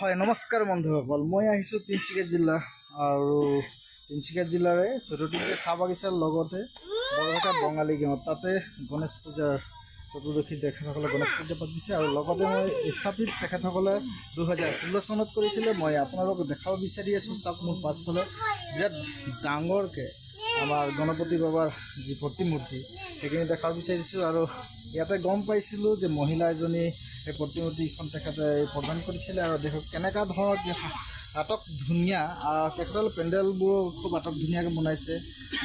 হয় নমস্কাৰ বন্ধুসকল, মই আহিছোঁ তিনিচুকীয়া জিলা আৰু তিনিচুকীয়া জিলাৰে চতুৰ্থিকা চাহ বাগিচাৰ লগতে বৰঘাটা বঙালী গাঁৱত তাতে গণেশ পূজাৰ চতুৰ্দশী তেখেতসকলে গণেশ পূজা পাতিছে আৰু লগতে মই স্থাপিত তেখেতসকলে 2016 চনত কৰিছিলে। মই আপোনালোকক দেখাব বিচাৰি আছোঁ। চাওক মোৰ পাছফালে বিৰাট ডাঙৰকৈ আমাৰ গণপতি বাবাৰ যি প্ৰতিমূৰ্তি সেইখিনি দেখাব বিচাৰিছোঁ আৰু ইয়াতে গম পাইছিলোঁ যে মহিলা এজনী এই প্ৰতিমূৰ্তিখন তেখেতে প্ৰদান কৰিছিলে আৰু দেখক কেনেকুৱা ধৰণৰ আটক ধুনীয়া তেখেতৰ পেণ্ডেলবোৰ খুব আটক ধুনীয়াকৈ বনাইছে,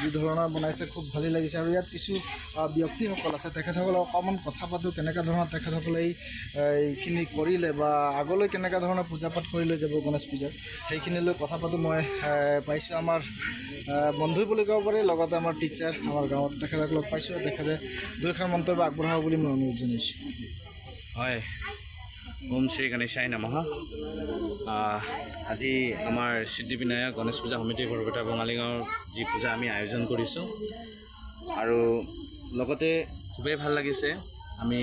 যি ধৰণৰ বনাইছে খুব ভালেই লাগিছে। আৰু ইয়াত কিছু ব্যক্তিসকল আছে, তেখেতসকলে অকণমান কথা পাতোঁ কেনেকুৱা ধৰণৰ তেখেতসকলে এইখিনি কৰিলে বা আগলৈ কেনেকুৱা ধৰণৰ পূজা পাঠ কৰি লৈ যাব গণেশ পূজাত সেইখিনিলৈ কথা পাতোঁ। মই পাইছোঁ আমাৰ বন্ধু বুলি ক'ব পাৰি, লগতে আমাৰ টিচাৰ আমাৰ গাঁৱত তেখেতসকলক পাইছোঁ। তেখেতে দুইষাৰ মন্তব্য আগবঢ়াব বুলি মই অনুৰোধ জনাইছোঁ। হয়, ওম শ্ৰী গণেশায় নমঃ। আজি আমাৰ সিদ্ধিবিনায়ক গণেশ পূজা সমিতি বৰঘাটা বঙালী গাঁৱৰ যি পূজা আমি আয়োজন কৰিছোঁ আৰু লগতে খুবেই ভাল লাগিছে। আমি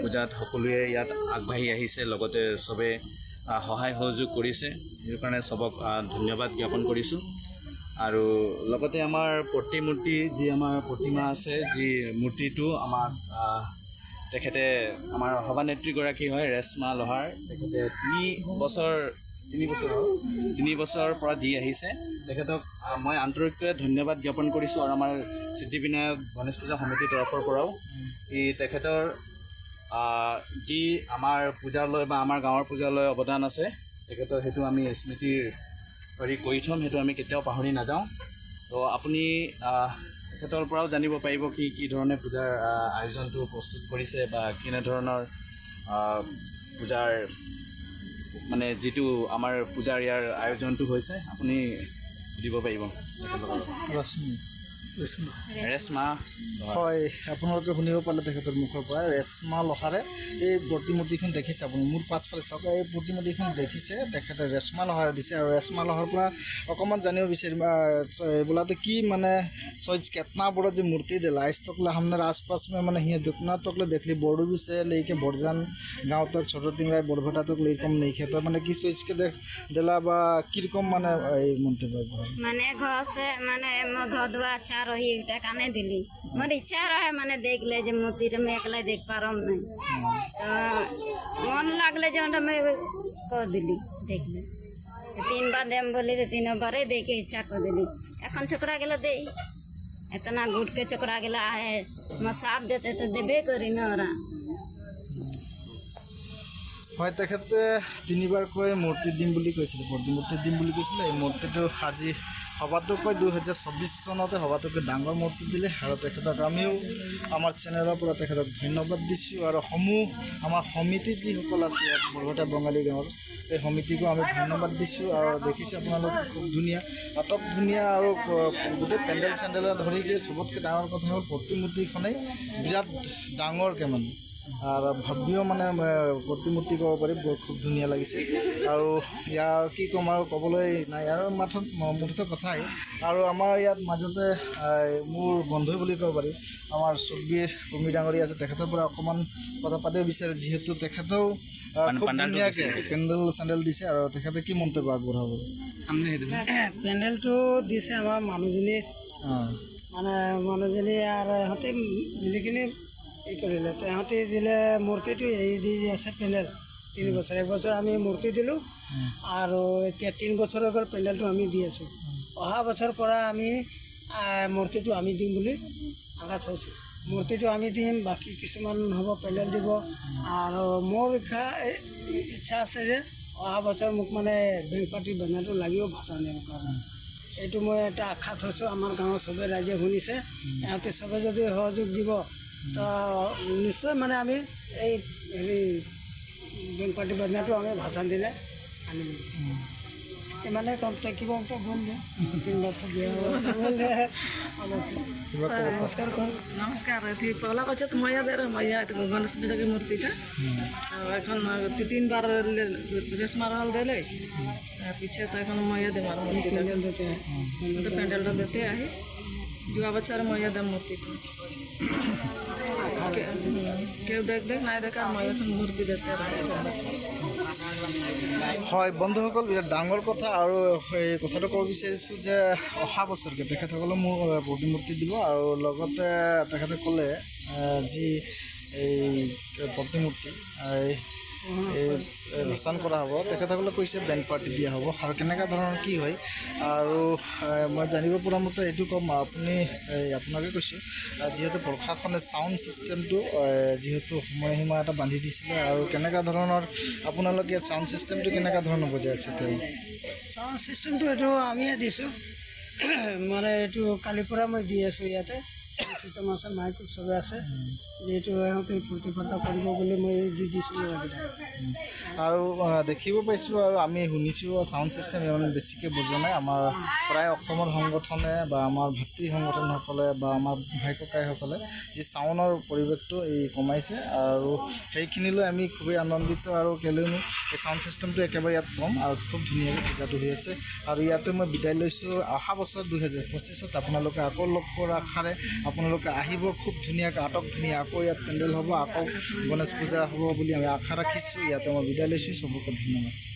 পূজাত সকলোৱে ইয়াত আগবাঢ়ি আহিছে, লগতে চবে সহায় সহযোগ কৰিছে, সেইটো কাৰণে চবক ধন্যবাদ জ্ঞাপন কৰিছোঁ। আৰু লগতে আমাৰ প্ৰতিমূৰ্তি যি আমাৰ প্ৰতিমা আছে, যি মূৰ্তিটো আমাক তেখেতে আমাৰ সভানেত্ৰীগৰাকী হয় ৰেশ্মা লোহাৰ, তেখেতে তিনি বছৰৰ পৰা দি আহিছে। তেখেতক মই আন্তৰিকভাৱে ধন্যবাদ জ্ঞাপন কৰিছোঁ আৰু আমাৰ সিদ্ধিবিনায়ক গণেশ পূজা সমিতিৰ তৰফৰ পৰাও তেখেতৰ যি আমাৰ পূজালৈ বা আমাৰ গাঁৱৰ পূজালৈ অৱদান আছে তেখেতৰ সেইটো আমি স্মৃতিৰ কৰি থ'ম, সেইটো আমি কেতিয়াও পাহৰি নাযাওঁ। তো আপুনি তেখেতৰ পৰাও জানিব পাৰিব কি ধৰণে পূজাৰ আয়োজনটো প্ৰস্তুত কৰিছে বা কেনেধৰণৰ পূজাৰ মানে যিটো আমাৰ পূজাৰ ইয়াৰ আয়োজনটো হৈছে আপুনি দিব পাৰিব। ৰেশ্মা হয়, আপোনালোকে শুনিব পালে তেখেতৰ মুখৰ পৰা ৰেশ্মা লোহাৰে এই প্ৰতিমূৰ্তিখন দেখিছে। আপুনি মোৰ পাছফালে চাওক, এই প্ৰতিমূৰ্তিখন দেখিছে তেখেতে ৰেশ্মা লোহাৰে দিছে। আৰু ৰেশ্মা লোহাৰ পৰা অকণমান জানিব বিচাৰিম बोलाते कि मैंने सोच कितना बड़ा जो मूर्ति दिला इस तक हमारे आसपास में मैंने यहाँ जितना तक देखली बोर्डू भी से लेके बोरजान गाँव तक छोटो टिंगराई बोरभटा तक लेकम नहीं खेता मैंने कि सोच के देख दिला बा किरकम मैंने मंतव्य मैंने घर से मैंने घर दुआ अच्छा रही काने दिली मोर इच्छा रहे मैंने देख ले जो मूर्ति में अकेला देख पा रहा नहीं तो मन लगले जो मैं कर दिली देख ले 3 बार देम बोली तो 3 बार देखे इच्छा कर दिली এখন छोकरा गेला दे इतना गुट के छोकरा गेला है मैं साथ देते तो देबे करी ना হয় তেখেতে 3 বাৰকৈ মূৰ্তি দিম বুলি কৈছিল, প্ৰতিমূৰ্তি দিম বুলি কৈছিলে। এই মূৰ্তিটো আজি সবাতোকৈ 2024 চনতে সবাতোকৈ ডাঙৰ মূৰ্তি দিলে আৰু তেখেতক আমিও আমাৰ চেনেলৰ পৰা তেখেতক ধন্যবাদ দিছোঁ। আৰু সমূহ আমাৰ সমিতি যিসকল আছে ইয়াত বৰঘাটা বঙালী গাঁৱৰ এই সমিতিকো আমি ধন্যবাদ দিছোঁ। আৰু দেখিছে আপোনালোক খুব ধুনীয়া আটক ধুনীয়া আৰু গোটেই পেণ্ডেল চেণ্ডেলত ধৰি গৈ চবতকৈ ডাঙৰ কথা হ'ল প্ৰতিমূৰ্তিখনেই বিৰাট ডাঙৰকৈ মানে আৰ ভাবিও মানে প্ৰতিমূৰ্তি ক'ব পাৰি খুব ধুনীয়া লাগিছে। আৰু ইয়াৰ কি ক'ম আৰু ক'বলৈ নাই আৰু মুঠতে কথাই। আৰু আমাৰ ইয়াত মাজতে মোৰ বন্ধু বুলি ক'ব পাৰি আমাৰ চুকবীৰ ভূমি ডাঙৰী আছে, তেখেতৰ পৰা অকণমান কথা পাতিব বিচাৰোঁ যিহেতু তেখেতেও খুব ধুনীয়াকৈ পেণ্ডেল চেণ্ডেল দিছে। আৰু তেখেতে কি মন্তব্য আগবঢ়াব? পেণ্ডেলটো দিছে আমাৰ মানুহজনী মানে মানুহজনী আৰু ইহঁতে মিলি কিনে এই কৰিলে সিহঁতে দিলে মূৰ্তিটো এই দি আছে পেণ্ডেল 3 বছৰ 1 বছৰ আমি মূৰ্তি দিলোঁ আৰু এতিয়া 3 বছৰৰ পৰা পেণ্ডেলটো আমি দি আছোঁ। অহা বছৰ পৰা আমি মূৰ্তিটো আমি দিম বুলি আশা থৈছোঁ। মূৰ্তিটো আমি দিম, বাকী কিছুমান হ'ব পেণ্ডেল দিব। আৰু মোৰ ইচ্ছা আছে যে অহা বছৰ মোক মানে বেংক পাৰ্টি বেনাৰটো লাগিব ভাষণ দিবৰ কাৰণে। এইটো মই এটা আশা থৈছোঁ। আমাৰ গাঁৱৰ চবে ৰাইজে শুনিছে, সিহঁতে চবে যদি সহযোগ দিব তো নিশ্চয় মানে আমি এই হেৰি বেংক পাৰ্টি বেনাৰটো আমি ভাষণ দিলে আনিম। ইমানে কম থাকিব বললে 3 বছর নমস্কার নমস্কার পহলা কথা তো মাইয়া দে মাইয়া গণেশ পূজাকে মূর্তিটা এখন 3 বার রেশমা হল দিলে পিছিয়ে তো এখন মাইয়া দে মার প্যান্ডেলটা দিতে আহি जुआ बच्चा मैया दम मूर्ति क्यों देख देख ना देखा मैया मूर्ति देते হয় বন্ধুসকল, বিৰাট ডাঙৰ কথা আৰু এই কথাটো ক'ব বিচাৰিছোঁ যে অহা বছৰকৈ তেখেতসকলে মোক প্ৰতিমূৰ্তি দিব আৰু লগতে তেখেতে ক'লে যি এই প্ৰতিমূৰ্তি ভাষণ কৰা হ'ব, তেখেতসকলে কৈছে বেণ্ড পাৰ্টি দিয়া হ'ব আৰু কেনেকুৱা ধৰণৰ কি হয়। আৰু মই জানিব পৰা মতে এইটো ক'ম, আপুনি আপোনাকে কৈছোঁ, যিহেতু প্ৰশাসনে চাউণ্ড ছিষ্টেমটো যিহেতু সময়সীমা এটা বান্ধি দিছিলে, আৰু কেনেকুৱা ধৰণৰ আপোনালোকে চাউণ্ড ছিষ্টেমটো কেনেকুৱা ধৰণৰ বজাই আছে তেওঁ? চাউণ্ড ছিষ্টেমটো এইটো আমিয়ে দিছোঁ, মানে এইটো কালিৰ পৰা মই দি আছোঁ। ইয়াতে চাউণ্ড ছিষ্টেম আছে, মাইক চবে আছে, যিহেতু সিহঁতে ফূৰ্তি ফাৰ্তা কৰিব বুলি মই দি দিছোঁ এইকেইটা। আৰু দেখিব পাইছোঁ আৰু আমি শুনিছোঁ চাউণ্ড ছিষ্টেম ইমান বেছিকৈ বজোৱা নাই। আমাৰ প্ৰায় অসমৰ সংগঠনে বা আমাৰ ভাতৃ সংগঠনসকলে বা আমাৰ ভাই ককাইসকলে যি চাউণ্ডৰ পৰিৱেশটো কমাইছে, আৰু সেইখিনিলৈ আমি খুবেই আনন্দিত। আৰু কেলৈনো এই চাউণ্ড ছিষ্টেমটো একেবাৰে ইয়াত কম আৰু খুব ধুনীয়াকৈ পূজাটো হৈ আছে। আৰু ইয়াতে মই বিদায় লৈছোঁ। অহা বছৰ 2025 আপোনালোকে আকৌ লগ কৰাৰ আশাৰে আপোনালোকে আহিব, খুব ধুনীয়াকৈ আটক-ধুনীয়া আকৌ ইয়াত পেণ্ডেল হ'ব, আকৌ গণেশ পূজা হ'ব বুলি আমি আশা ৰাখিছোঁ। ইয়াতে মই বিদায় লৈছোঁ। চবকে ধন্যবাদ।